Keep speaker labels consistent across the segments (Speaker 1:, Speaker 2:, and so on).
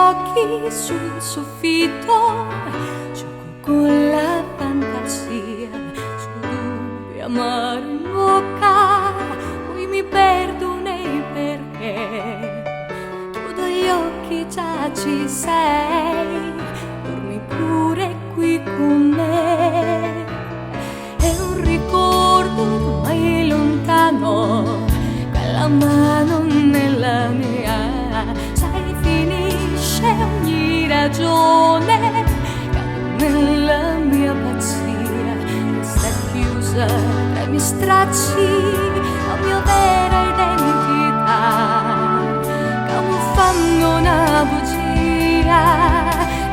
Speaker 1: occhi sul soffitto, gioco con la fantasia, sul dubbio amaro in bocca, poi mi perdo nei perché. Chiudo gli occhi, già ci sei, dormi pure qui con me. È un ricordo ormai lontano, quella mano nella mia, sai, finisce ogni ragione, cado nella mia pazzia, resta chiusa tra i miei stracci la mia vera identità, camuffando una bugia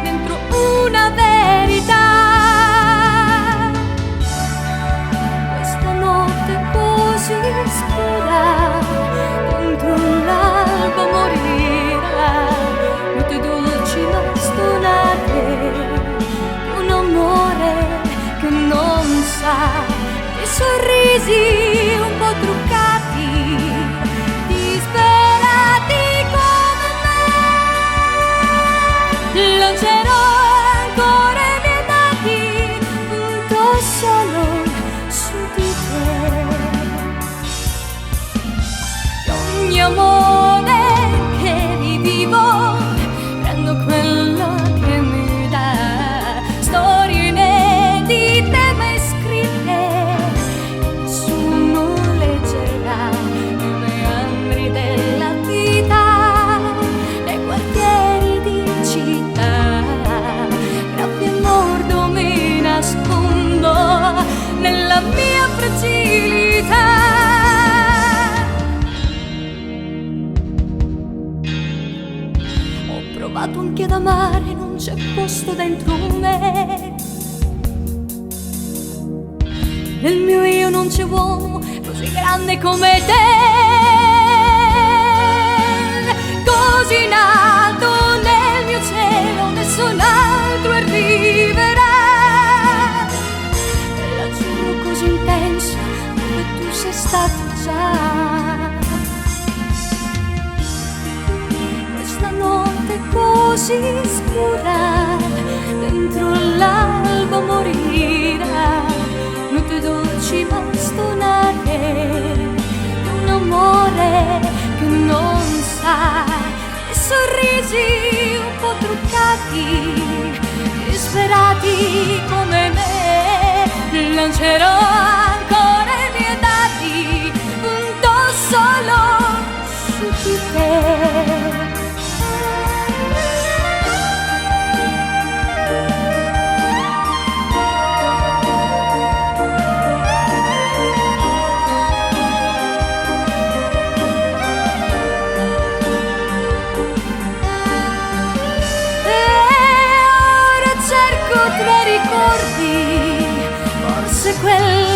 Speaker 1: dentro una verità. Questa notte così scura, dentro l'alba morirà, notte dolci ma stonate, un amore che non sa, i sorrisi un po' truccati, disperati come me. Lancerò ancora i miei dati, punto solo su di te. Ogni amore che rivivo, prendo quello che mi dà, storie inedite mai scritte, nessuno leggerà, i meandri della vita, nei quartieri di città, graffio e mordo mi nascondo nella mia fragilità. Ho provato anche ad amare, non c'è posto dentro me, nel mio io non c'è uomo così grande come te, così in alto nel mio cielo nessun altro arriverà, e l'azzurro così intenso dove tu sei stato già. Questa notte così scura, dentro l'alba morirà, notte dolci ma stonate, di un amore che non sa, i sorrisi un po' truccati, disperati come me. Lancerò ancora i miei dati, punto solo su di te. Tra ricordi, forse quella